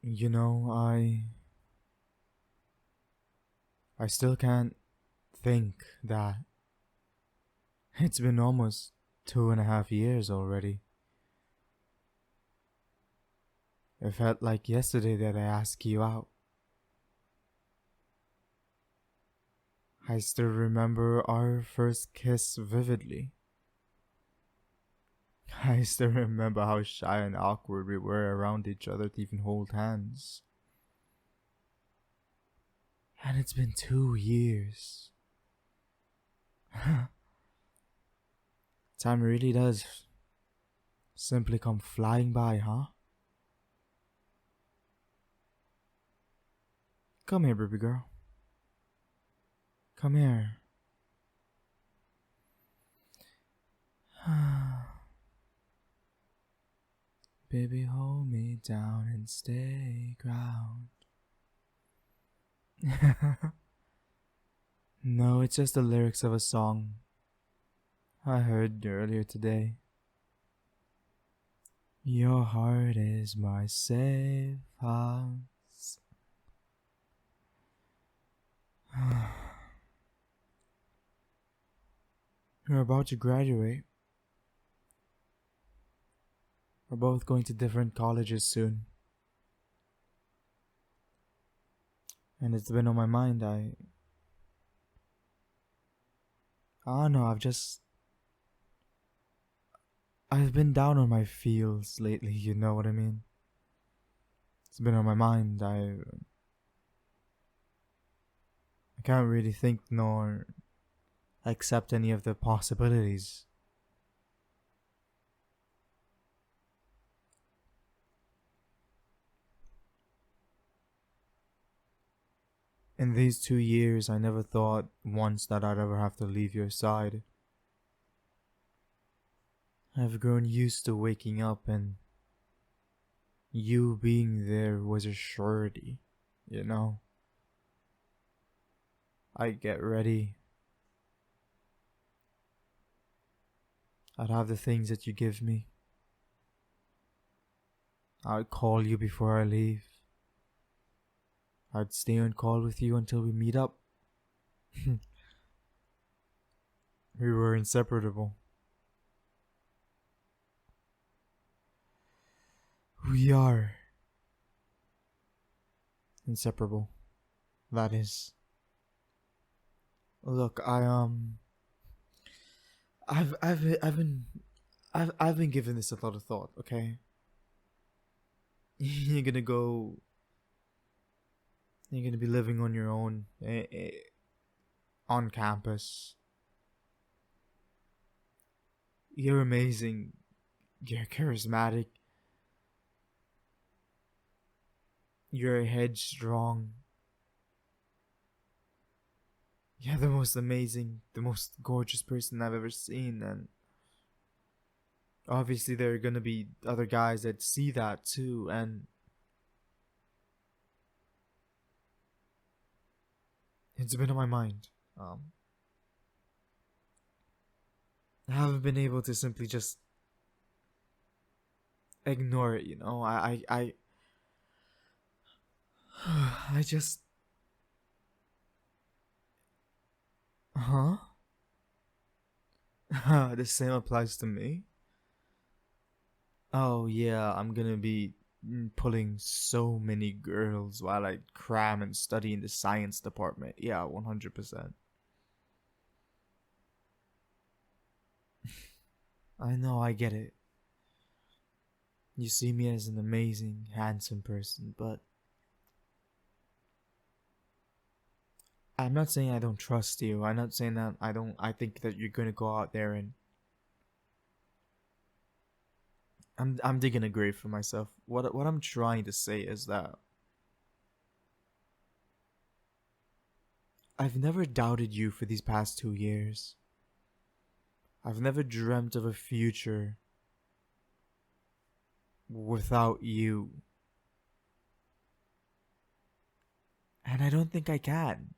You know, I still can't think that it's been almost 2.5 years already. It felt like yesterday that I asked you out. I still remember our first kiss vividly. I still remember how shy and awkward we were around each other to even hold hands. And it's been 2 years. Time really does simply come flying by, huh? Come here, baby girl. Come here. Baby, hold me down and stay ground. No, it's just the lyrics of a song I heard earlier today. Your heart is my safe house. We're about to graduate. We're both going to different colleges soon. And it's been on my mind. I don't know, I've been down on my feels lately, you know what I mean? It's been on my mind. I can't really think nor accept any of the possibilities. In these 2 years, I never thought once that I'd ever have to leave your side. I've grown used to waking up and you being there was a surety, you know? I'd get ready. I'd have the things that you give me. I'd call you before I leave. I'd stay on call with you until we meet up. We were inseparable. We are inseparable. That is. Look, I've been giving this a lot of thought. Okay, you're gonna go. You're gonna be living on your own, on campus. You're amazing. You're charismatic. You're headstrong. You're the most amazing, the most gorgeous person I've ever seen, and obviously there are gonna be other guys that see that too, and it's been on my mind. I haven't been able to simply just ignore it, you know. I just, huh? The same applies to me. Oh yeah, I'm gonna be pulling so many girls while I cram and study in the science department. Yeah, 100%. I know, I get it. You see me as an amazing, handsome person, but I'm not saying I don't trust you. I'm not saying that I think that you're gonna go out there and I'm digging a grave for myself. What I'm trying to say is that I've never doubted you for these past 2 years. I've never dreamt of a future without you. And I don't think I can.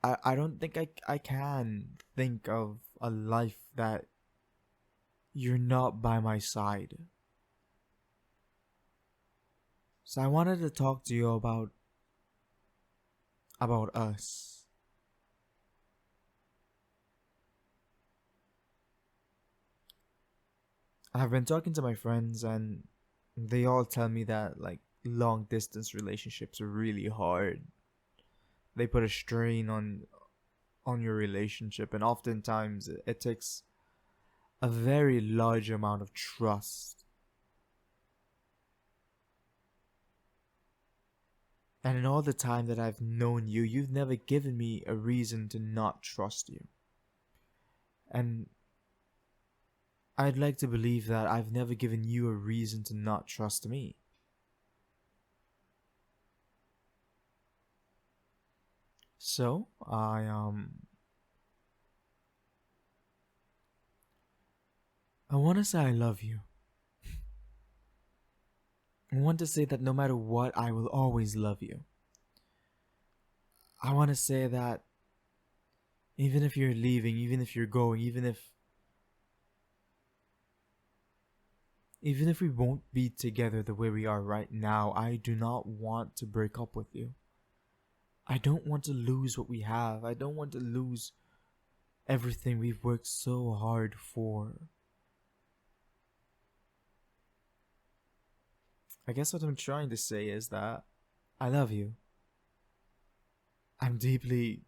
I don't think I can think of a life that you're not by my side. So I wanted to talk to you about us. I've been talking to my friends and they all tell me that like long distance relationships are really hard. They put a strain on your relationship, and oftentimes it takes a very large amount of trust. And in all the time that I've known you, you've never given me a reason to not trust you. And I'd like to believe that I've never given you a reason to not trust me. So, I want to say I love you. I want to say that no matter what, I will always love you. I want to say that even if you're leaving, even if you're going, even if we won't be together the way we are right now, I do not want to break up with you. I don't want to lose what we have. I don't want to lose everything we've worked so hard for. I guess what I'm trying to say is that I love you. I'm deeply,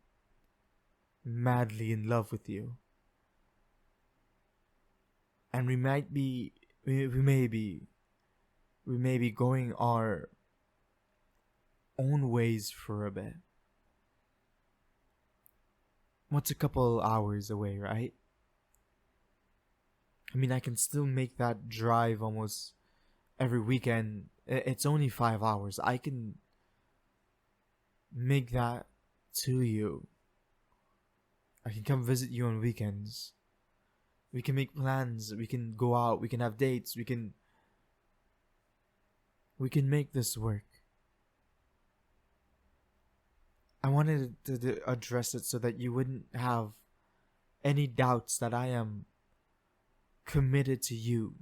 madly in love with you. And we may be going our own ways for a bit. What's a couple hours away, right? I mean, I can still make that drive almost every weekend. It's only 5 hours. I can make that to you. I can come visit you on weekends. We can make plans. We can go out. We can have dates. We can make this work. I wanted to address it so that you wouldn't have any doubts that I am committed to you.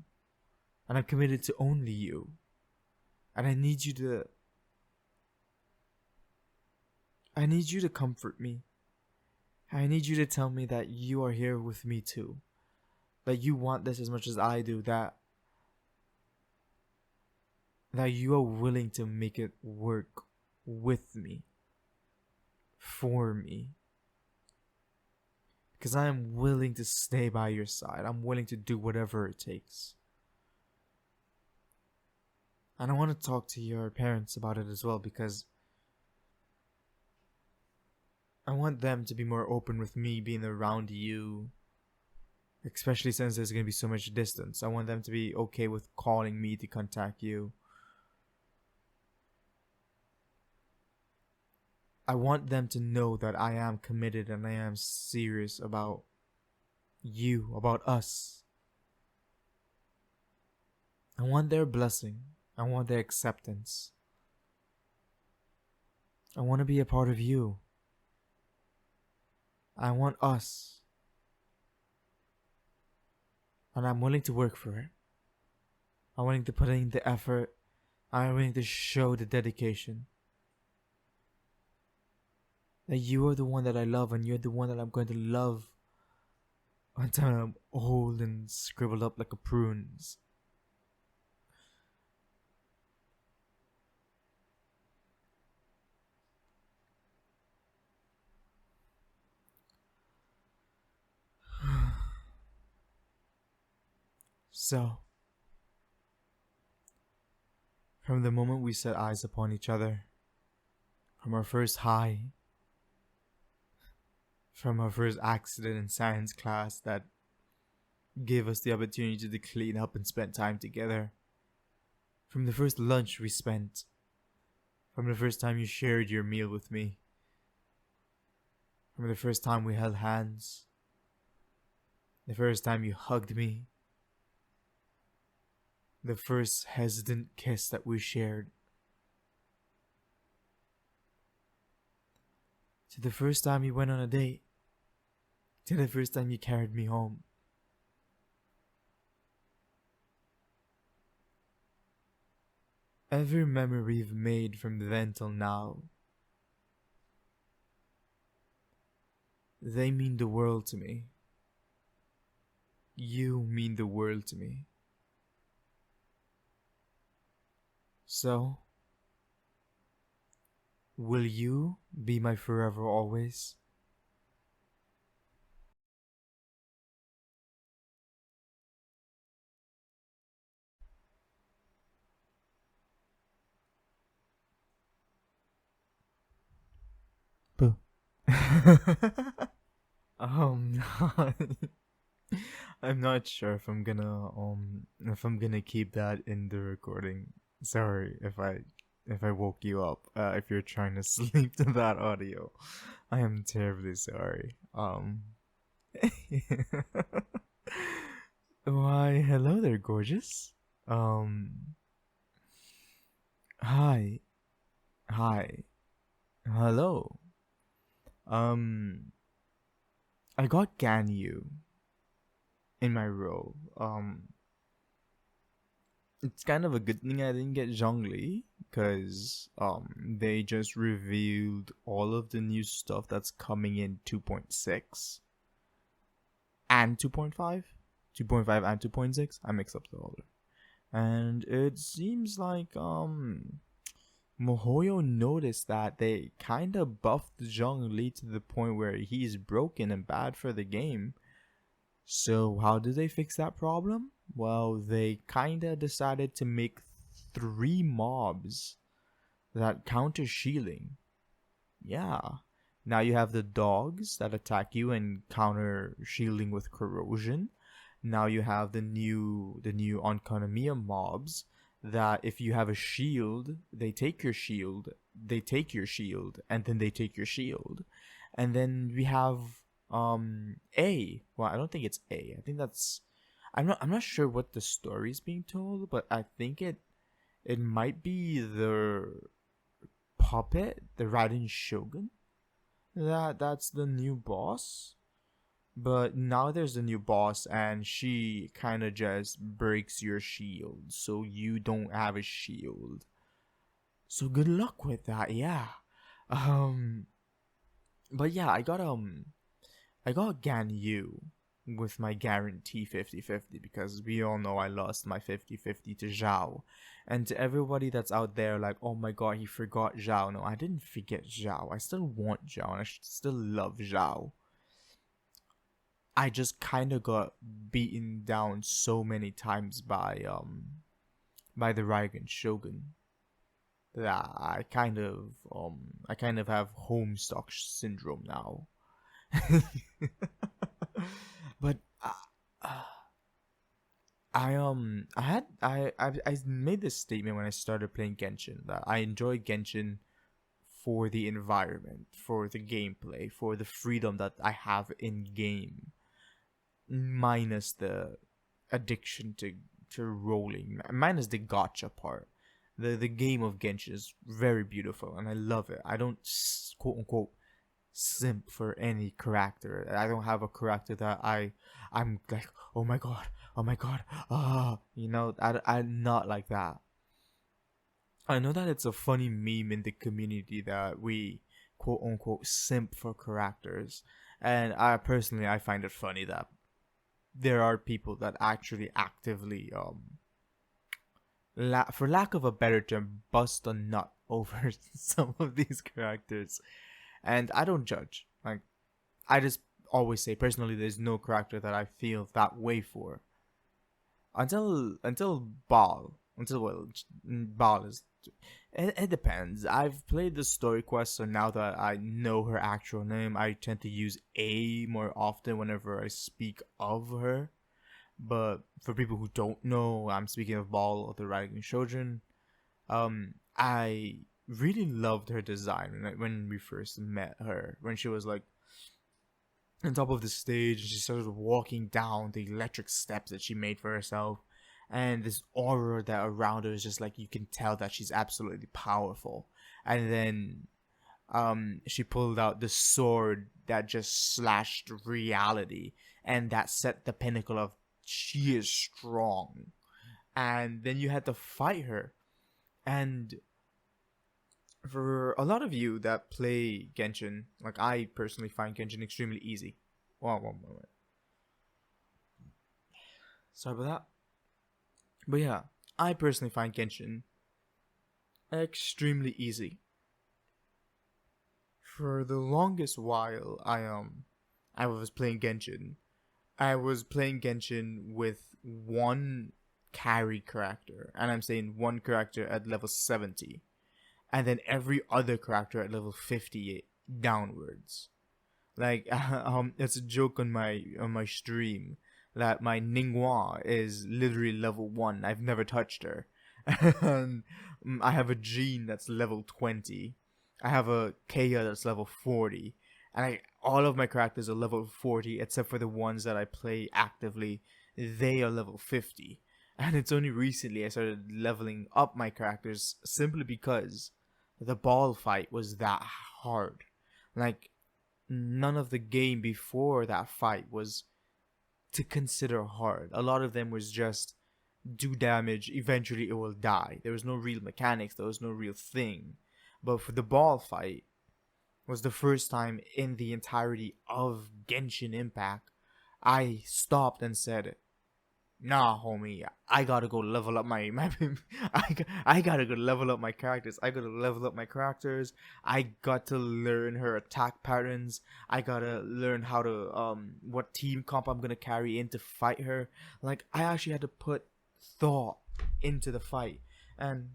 And I'm committed to only you. And I need you to comfort me. I need you to tell me that you are here with me too. That you want this as much as I do. That you are willing to make it work with me. For me. Because I am willing to stay by your side. I'm willing to do whatever it takes. And I want to talk to your parents about it as well, because I want them to be more open with me being around you. Especially since there's going to be so much distance. I want them to be okay with calling me to contact you. I want them to know that I am committed and I am serious about you, about us. I want their blessing. I want their acceptance. I want to be a part of you. I want us. And I'm willing to work for it. I'm willing to put in the effort. I'm willing to show the dedication. That you are the one that I love, and you're the one that I'm going to love until I'm old and scribbled up like a prunes. So, from the moment we set eyes upon each other, from our first high, from our first accident in science class that gave us the opportunity to clean up and spend time together, from the first lunch we spent, from the first time you shared your meal with me, from the first time we held hands, the first time you hugged me, the first hesitant kiss that we shared, to the first time you went on a date, to the first time you carried me home. Every memory we've made from then till now, they mean the world to me. You mean the world to me. So, will you be my forever always? Boo. um, I'm not sure if I'm gonna keep that in the recording. Sorry if I woke you up. If you're trying to sleep to that audio, I am terribly sorry. Why, hello there, gorgeous. Um, hi, hi, hello. Um, I got Ganyu in my role. It's kind of a good thing I didn't get Zhongli because they just revealed all of the new stuff that's coming in 2.6 and 2.5, 2.5 and 2.6. I mix up the order, and it seems like Mohoyo noticed that they kind of buffed Zhongli to the point where he's broken and bad for the game. So how do they fix that problem? Well, they kinda decided to make 3 mobs that counter shielding. Yeah. Now you have the dogs that attack you and counter shielding with corrosion. Now you have the new Onkanamiya mobs that if you have a shield, they take your shield, and then they take your shield. And then we have A. Well, I don't think it's A. I think that's I'm not sure what the story is being told, but I think it might be the puppet, the Raiden Shogun. That's the new boss. But now there's a new boss, and she kind of just breaks your shield, so you don't have a shield. So good luck with that, yeah. Um, but yeah, I got Ganyu with my guarantee 50-50 because we all know I lost my 50-50 to Zhao. And to everybody that's out there like, oh my god, he forgot Zhao. No, I didn't forget Zhao. I still want Zhao and I still love Zhao. I just kind of got beaten down so many times by the Raigan Shogun that I kind of have Homestuck syndrome now. But I made this statement when I started playing Genshin that I enjoy Genshin for the environment, for the gameplay, for the freedom that I have in game, minus the addiction to rolling, minus the gotcha part. The game of Genshin is very beautiful and I love it. I don't quote unquote simp for any character. I don't have a character that I'm like, oh my god, you know, I'm not like that. I know that it's a funny meme in the community that we quote unquote simp for characters, and I find it funny that there are people that actually actively for lack of a better term, bust a nut over some of these characters. And I don't judge. Like, I just always say personally, there's no character that I feel that way for. Until Ball. Until, well, Ball is. It depends. I've played the story quest, so now that I know her actual name, I tend to use A more often whenever I speak of her. But for people who don't know, I'm speaking of Ball of the Raigan Shogun. I really loved her design when we first met her. When she was like on top of the stage, and she started walking down the electric steps that she made for herself, and this aura that around her is just like you can tell that she's absolutely powerful. And then she pulled out the sword that just slashed reality, and that set the pinnacle of she is strong. And then you had to fight her, And for a lot of you that play Genshin, like I personally find Genshin extremely easy. One moment. Sorry about that. But yeah, I personally find Genshin extremely easy. For the longest while, I was playing Genshin. I was playing Genshin with one carry character, and I'm saying one character at level 70, and then every other character at level 50 downwards. Like it's a joke on my stream that my Ningguang is literally level 1. I've never touched her. And I have a Jean that's level 20. I have a Kaya that's level 40. And all of my characters are level 40 except for the ones that I play actively. They are level 50. And it's only recently I started leveling up my characters simply because the ball fight was that hard. Like, none of the game before that fight was to consider hard. A lot of them was just do damage, eventually it will die. There was no real mechanics, there was no real thing. But for the ball fight was the first time in the entirety of Genshin Impact I stopped and said, nah, homie, I gotta go level up my I gotta go level up my characters. I gotta level up my characters. I got to learn her attack patterns. I gotta learn how to what team comp I'm gonna carry in to fight her. Like, I actually had to put thought into the fight, and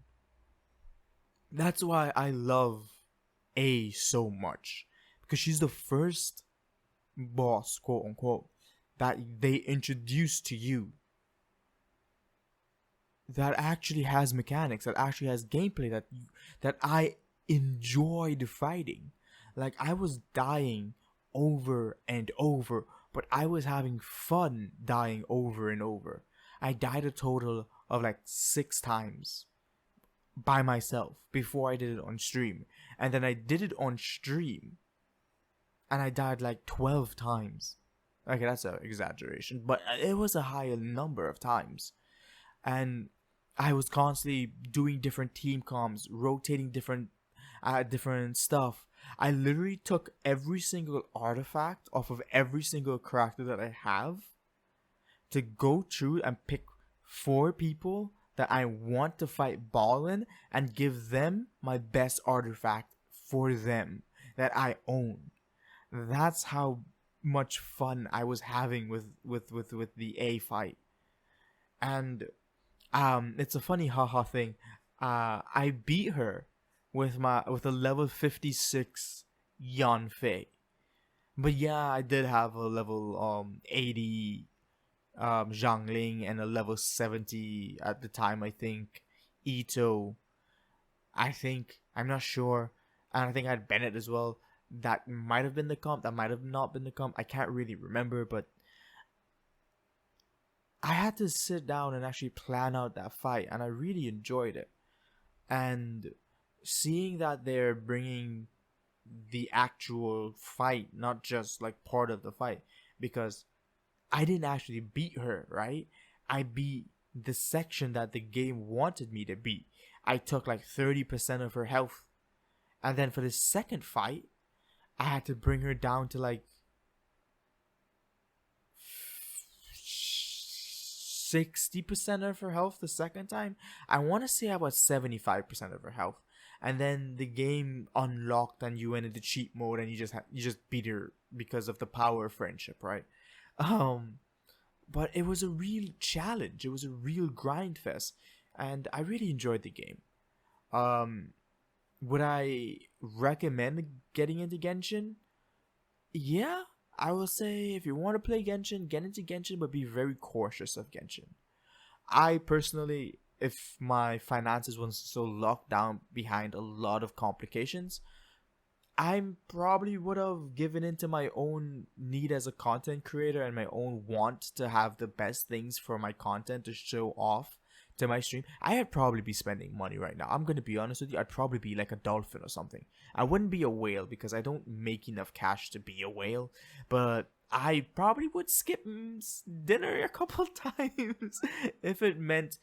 that's why I love A so much, because she's the first boss, quote unquote, that they introduce to you that actually has mechanics, that actually has gameplay, that I enjoyed fighting. Like, I was dying over and over, but I was having fun dying over and over. I died a total of like 6 times by myself before I did it on stream. And then I did it on stream and I died like 12 times. Okay, that's an exaggeration, but it was a higher number of times. And I was constantly doing different team comms, rotating different stuff. I literally took every single artifact off of every single character that I have to go through and pick 4 people that I want to fight Ballin and give them my best artifact for them that I own. That's how much fun I was having with the A fight. And it's a funny haha thing. I beat her with a level 56 Yanfei. But yeah, I did have a level 80 Zhangling and a level 70 at the time, I think, Ito. I'm not sure. And I think I had Bennett as well. That might have been the comp, that might have not been the comp. I can't really remember, but I had to sit down and actually plan out that fight, and I really enjoyed it. And seeing that they're bringing the actual fight, not just like part of the fight, because I didn't actually beat her, right? I beat the section that the game wanted me to beat. I took like 30% of her health. And then for the second fight, I had to bring her down to like 60% of her health the second time. I want to say about 75% of her health. And then the game unlocked and you went into cheat mode and you just beat her because of the power of friendship, right? But it was a real challenge. It was a real grind fest, and I really enjoyed the game. Would I recommend getting into Genshin? Yeah, I will say if you want to play Genshin, get into Genshin, but be very cautious of Genshin. I personally, if my finances weren't so locked down behind a lot of complications, I probably would have given into my own need as a content creator and my own want to have the best things for my content to show off to my stream. I'd probably be spending money right now. I'm going to be honest with you. I'd probably be like a dolphin or something. I wouldn't be a whale because I don't make enough cash to be a whale. But I probably would skip dinner a couple times if it meant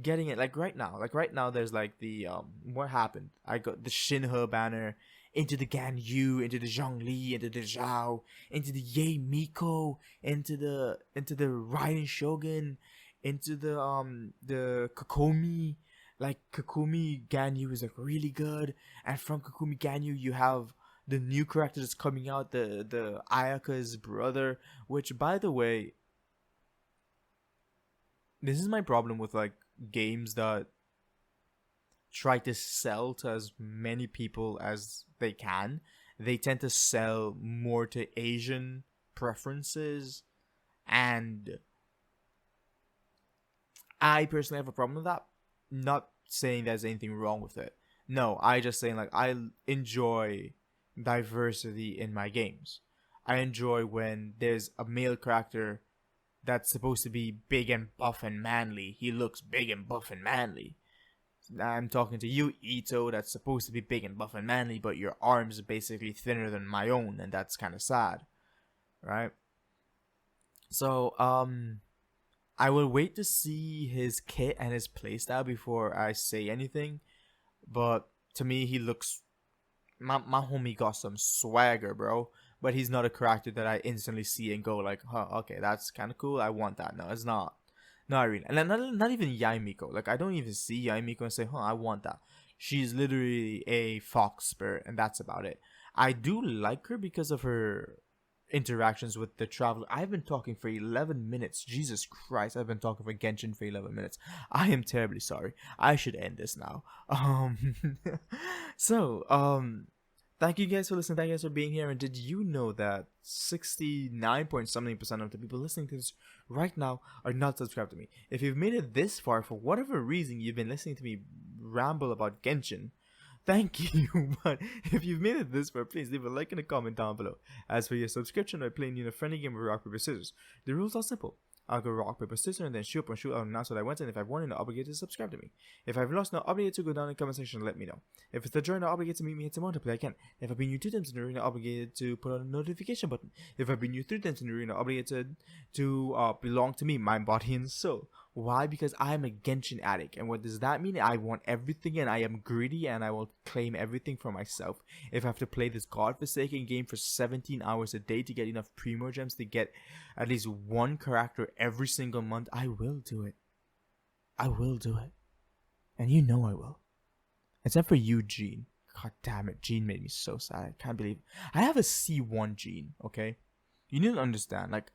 getting it. Like right now, there's like the what happened? I got the Shinhe banner into the Ganyu, into the Zhongli, into the Zhao, into the Ye Miko, into the Raiden Shogun, into the Kokomi. Like Kokomi Ganyu is like really good, and from Kokomi Ganyu you have the new character that's coming out, the Ayaka's brother, which by the way, this is my problem with like games that try to sell to as many people as they can. They tend to sell more to Asian preferences, and I personally have a problem with that. Not saying there's anything wrong with it. No, I just saying like I enjoy diversity in my games. I enjoy when there's a male character that's supposed to be big and buff and manly. He looks big and buff and manly. I'm talking to you, Ito, that's supposed to be big and buff and manly, but your arms are basically thinner than my own, and that's kind of sad, right? So, I will wait to see his kit and his playstyle before I say anything, but to me, he looks... My homie got some swagger, bro, but he's not a character that I instantly see and go like, huh, okay, that's kind of cool, I want that. No, it's not. Not really. And not even Yaimiko. Like, I don't even see Yaimiko and say, huh, I want that. She's literally a fox spirit, and that's about it. I do like her because of her interactions with the traveler. I've been talking for 11 minutes. Jesus Christ, I've been talking for Genshin for 11 minutes. I am terribly sorry. I should end this now. Thank you guys for listening. Thank you guys for being here. And did you know that 69 point something % of the people listening to this right now are not subscribed to me? If you've made it this far, for whatever reason you've been listening to me ramble about Genshin, thank you. But if you've made it this far, please leave a like and a comment down below. As for your subscription, I play in a friendly game of rock, paper, scissors. The rules are simple. I'll go rock, paper, scissors, and then shoot up and shoot. I'll announce what I want, and if I've won, you're not obligated to subscribe to me. If I've lost, not obligated to go down in the comment section and let me know. If it's the joy, not obligated to meet me at tomorrow to play again. If I've been you 2 times in the arena, obligated to put on a notification button. If I've been you 3 times in the arena, obligated to belong to me, mind, body, and soul. Why? Because I'm a Genshin addict. And what does that mean? I want everything, and I am greedy, and I will claim everything for myself. If I have to play this godforsaken game for 17 hours a day to get enough Primo Gems to get at least one character every single month, I will do it. I will do it. And you know I will. Except for you, Gene. God damn it. Gene made me so sad. I can't believe it. I have a C1 Gene, okay? You need to understand. Like,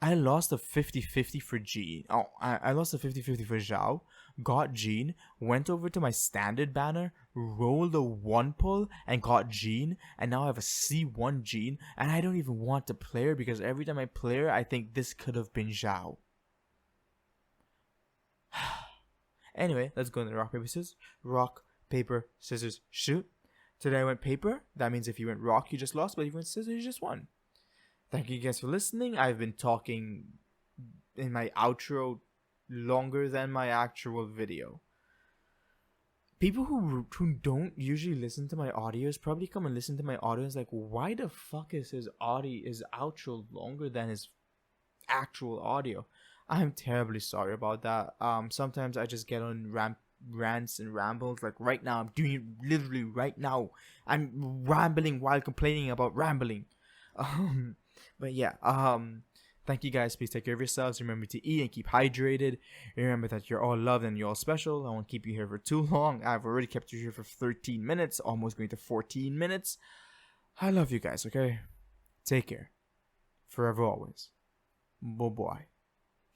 I lost a 50-50 for Gene. Oh, I lost a 50-50 for Zhao. Got Gene. Went over to my standard banner. Rolled a 1 pull and got Gene. And now I have a C1 Gene. And I don't even want to play her because every time I play her, I think this could have been Zhao. Anyway, let's go into rock, paper, scissors. Rock, paper, scissors, shoot. Today I went paper. That means if you went rock, you just lost. But if you went scissors, you just won. Thank you guys for listening. I've been talking in my outro longer than my actual video. People who don't usually listen to my audios probably come and listen to my audios like, why the fuck is his outro longer than his actual audio? I'm terribly sorry about that. Sometimes I just get on rants and rambles. Like right now, I'm doing it literally right now. I'm rambling while complaining about rambling. But yeah, thank you guys. Please take care of yourselves. Remember to eat and keep hydrated. Remember that you're all loved and you're all special. I won't keep you here for too long. I've already kept you here for 13 minutes, almost going to 14 minutes. I love you guys, okay? Take care. Forever always. Bye-bye.